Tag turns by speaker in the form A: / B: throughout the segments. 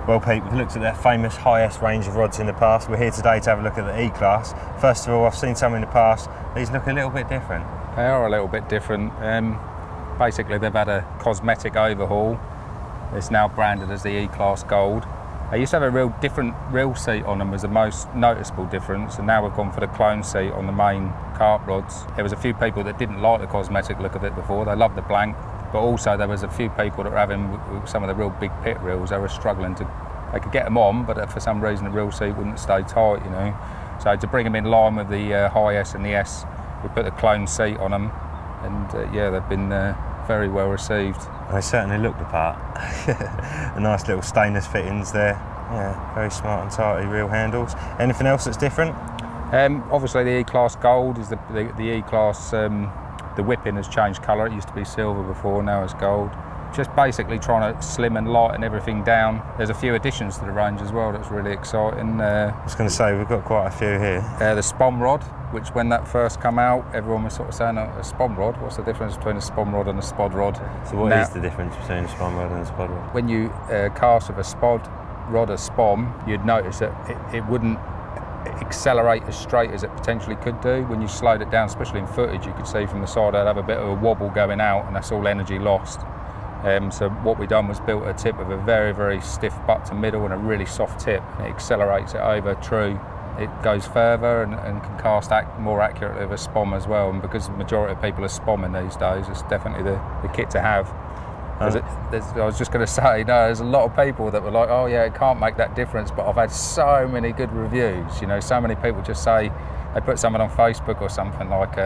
A: Well, Pete, we've looked at their famous high-S range of rods in the past. We're here today to have a look at the E-Class. First of all, I've seen some in the past. These look a little bit different.
B: They are a little bit different. Basically, they've had a cosmetic overhaul. It's now branded as the E-Class Gold. They used to have a real different reel seat on them as the most noticeable difference, and now we've gone for the clone seat on the main Carp rods. There was a few people that didn't like the cosmetic look of it before. They loved the blank. But also there was a few people that were having some of the real big pit reels. They were struggling to, they could get them on, but for some reason the reel seat wouldn't stay tight, you know. So to bring them in line with the high S and the S, we put the clone seat on them, and yeah, they've been very well received.
A: They certainly look the part. A nice little stainless fittings there. Yeah, very smart and tidy reel handles. Anything else that's different?
B: Obviously the E-Class Gold is the E-Class. The whipping has changed colour. It used to be silver before, now it's gold. Just basically trying to slim and lighten everything down. There's a few additions to the range as well that's really exciting.
A: I was going to say, we've got quite a few here.
B: The Spomb Rod, which when that first came out, everyone was sort of saying, a Spomb Rod? What's the difference between a Spomb Rod and a Spod Rod?
A: So what is the difference between a Spomb Rod and a Spod Rod?
B: When you cast with a Spod Rod, a Spomb, you'd notice that it wouldn't accelerate as straight as it potentially could do. When you slowed it down, especially in footage, you could see from the side I'd have a bit of a wobble going out, and that's all energy lost. So what we done was built a tip with a very, very stiff butt to middle and a really soft tip. It accelerates it over true. It goes further and can cast more accurately with a Spomb as well. And because the majority of people are Spomming these days, it's definitely the kit to have. I was just going to say, no, there's a lot of people that were like, oh yeah, it can't make that difference, but I've had so many good reviews, you know, so many people just say, they put something on Facebook or something like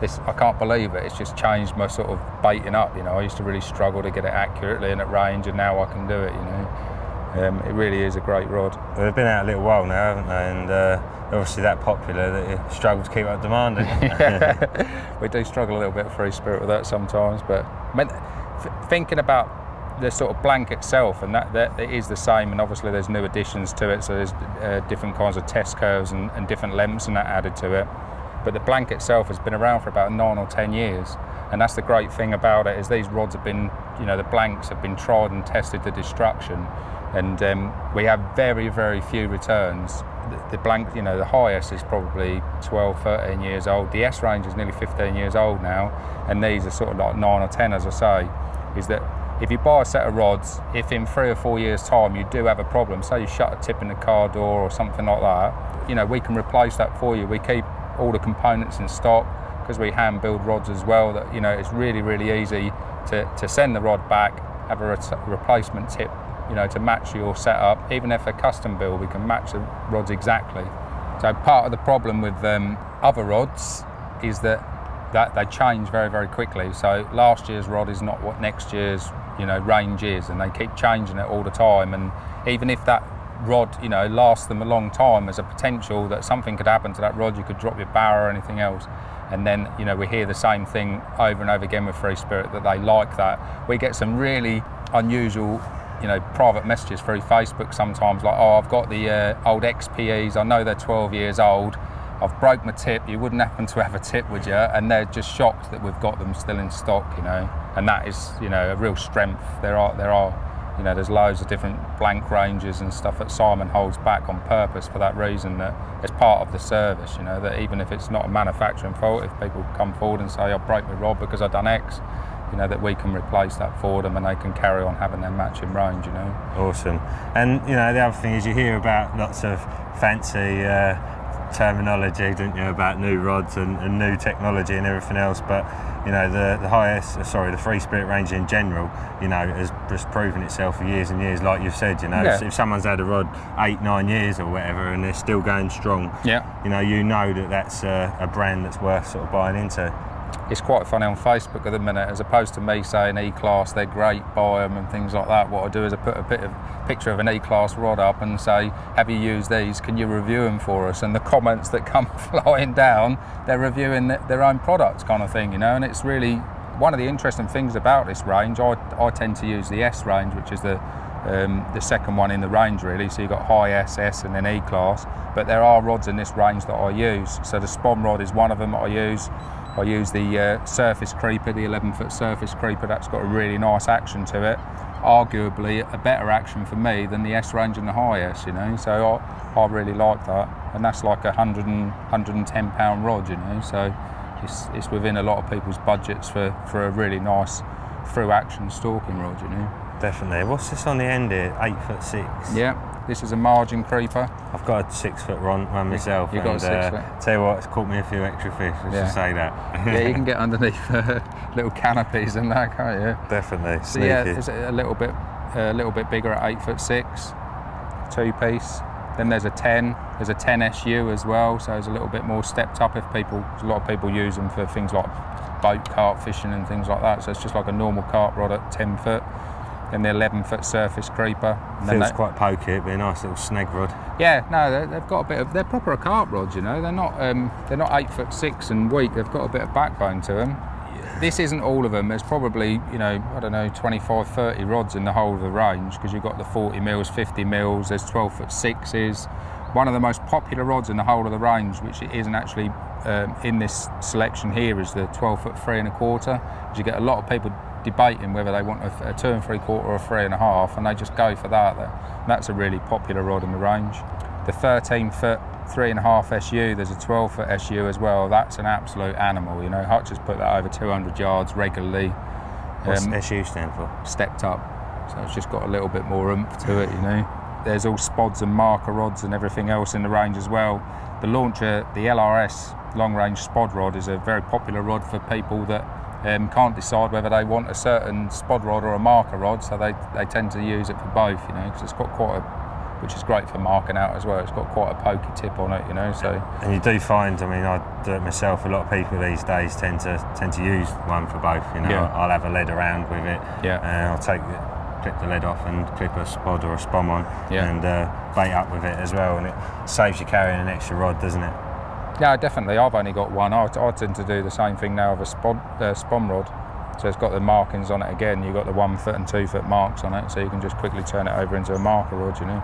B: this, I can't believe it, it's just changed my sort of baiting up, you know. I used to really struggle to get it accurately and at range, and now I can do it, you know. It really is a great rod.
A: Well, they've been out a little while now, haven't they, and obviously that popular that you struggle to keep up demanding.
B: Yeah. We do struggle a little bit of free spirit with that sometimes, but thinking about the sort of blank itself, and that it is the same, and obviously there's new additions to it, so there's different kinds of test curves and different lengths and that added to it. But the blank itself has been around for about 9 or 10 years, and that's the great thing about it, is these rods have been, you know, the blanks have been tried and tested to destruction, and we have very, very few returns. The blank, you know, the high S is probably 12, 13 years old. The S range is nearly 15 years old now, and these are sort of like 9 or 10, as I say. Is that if you buy a set of rods, if in 3 or 4 years' time you do have a problem, say you shut a tip in the car door or something like that, you know, we can replace that for you. We keep all the components in stock because we hand build rods as well. That, you know, it's really, really easy to send the rod back, have a replacement tip, you know, to match your setup. Even if a custom build, we can match the rods exactly. So part of the problem with other rods is that they change very, very quickly. So last year's rod is not what next year's, you know, range is, and they keep changing it all the time. And even if that rod, you know, lasts them a long time, there's a potential that something could happen to that rod. You could drop your barrow or anything else. And then, you know, we hear the same thing over and over again with Free Spirit, that they like that. We get some really unusual, you know, private messages through Facebook sometimes, like, oh, I've got the old XPEs, I know they're 12 years old, I've broke my tip, you wouldn't happen to have a tip, would you? And they're just shocked that we've got them still in stock, you know. And that is, you know, a real strength. There are, you know, there's loads of different blank ranges and stuff that Simon holds back on purpose for that reason, that it's part of the service, you know, that even if it's not a manufacturing fault, if people come forward and say, I broke my rod because I've done X, you know, that we can replace that for them and they can carry on having their matching range, you know.
A: Awesome. And, you know, the other thing is you hear about lots of fancy terminology, don't you, about new rods and new technology and everything else, but, you know, the Free Spirit range in general, you know, has just proven itself for years and years, like you've said, you know. Yeah. If someone's had a rod 8-9 years or whatever and they're still going strong, yeah, you know that that's a brand that's worth sort of buying into.
B: It's quite funny on Facebook at the minute, as opposed to me saying E-Class, they're great, buy them and things like that. What I do is I put a picture of an E-Class rod up and say, have you used these? Can you review them for us? And the comments that come flying down, they're reviewing their own products, kind of thing, you know. And it's really one of the interesting things about this range. I tend to use the S range, which is the second one in the range, really. So you've got high S, S and then E-Class, but there are rods in this range that I use. So the Spomb rod is one of them that I use. I use the surface creeper, the 11-foot surface creeper. That's got a really nice action to it. Arguably a better action for me than the S range and the high S, you know. So I really like that, and that's like a 110 pound rod, you know. So it's within a lot of people's budgets for a really nice through action stalking rod, you know.
A: Definitely. What's this on the end here? 8'6".
B: Yeah, this is a margin creeper.
A: I've got a 6 foot one myself.
B: You've got a 6 foot.
A: Tell you what, it's caught me a few extra fish. Let's just say that.
B: Yeah, you can get underneath little canopies and that, can't you?
A: Definitely.
B: So yeah, it's a little bit bigger at 8'6", 2-piece. Then there's a 10. There's a 10 SU as well, so it's a little bit more stepped up. A lot of people use them for things like boat carp fishing and things like that. So it's just like a normal carp rod at 10 foot. Then the 11-foot surface creeper. And
A: feels quite pokey. It'd be a nice little snag rod.
B: Yeah, no, they've got a bit of. They're proper carp rods, you know. They're not 8'6" and weak. They've got a bit of backbone to them. This isn't all of them. There's probably, you know, I don't know, 25, 30 rods in the whole of the range, because you've got the 40 mils, 50 mils. There's 12'6". One of the most popular rods in the whole of the range, which isn't actually in this selection here, is the 12'3 1/4. You get a lot of people debating whether they want a 2 3/4 or a 3 1/2, and they just go for that. That's a really popular rod in the range. The 13-foot 3 1/2 SU, there's a 12-foot SU as well. That's an absolute animal, you know. Hutch has put that over 200 yards regularly.
A: What's SU stand for?
B: Stepped up. So it's just got a little bit more oomph to it, you know. There's all spods and marker rods and everything else in the range as well. The launcher, the LRS long range spod rod, is a very popular rod for people that can't decide whether they want a certain spod rod or a marker rod, so they tend to use it for both, you know, because it's got quite a, which is great for marking out as well. It's got quite a pokey tip on it, you know. So. And
A: you do find, I mean, I do it myself. A lot of people these days tend to use one for both. You know, yeah. I'll have a lead around with it,
B: yeah,
A: and I'll clip the lead off and clip a spod or a spom on,
B: yeah,
A: and bait up with it as well. And it saves you carrying an extra rod, doesn't it?
B: Yeah, definitely. I've only got one. I tend to do the same thing now with a spom rod. So it's got the markings on it again. You've got the 1 foot and 2 foot marks on it, so you can just quickly turn it over into a marker rod, you know.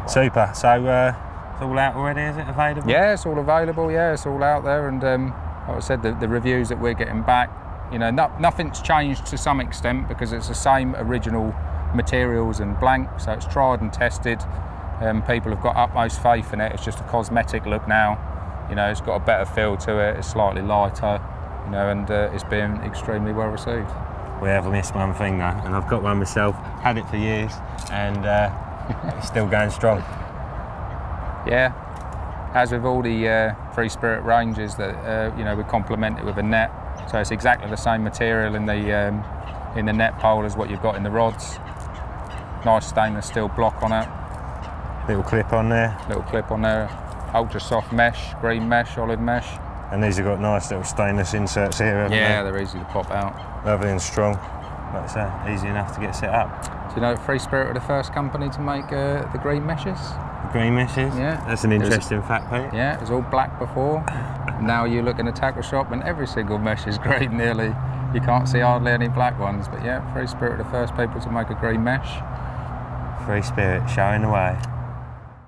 A: Super. So it's all out already, is it available?
B: Yeah, it's all available. Yeah, it's all out there. And like I said, the reviews that we're getting back, you know, nothing's changed to some extent, because it's the same original materials and blank. So it's tried and tested. People have got utmost faith in it. It's just a cosmetic look now. You know, it's got a better feel to it. It's slightly lighter, you know, and it's been extremely well received.
A: We have missed one thing though, and I've got one myself. Had it for years, and it's still going strong.
B: Yeah, as with all the Free Spirit ranges, that you know, we complement it with a net, so it's exactly the same material in the net pole as what you've got in the rods. Nice stainless steel block on it.
A: Little clip on there.
B: Little clip on there. Ultra soft mesh, green mesh, olive mesh.
A: And these have got nice little stainless inserts here, haven't
B: yeah,
A: they?
B: They're easy to pop out.
A: Lovely and strong. Like I say, easy enough to get set up.
B: Do you know Free Spirit were the first company to make the green meshes?
A: The green meshes?
B: Yeah.
A: That's an interesting fact, Pete.
B: Yeah, it was all black before. Now you look in a tackle shop and every single mesh is green nearly. You can't see hardly any black ones, but yeah, Free Spirit were the first people to make a green mesh.
A: Free Spirit, showing the way.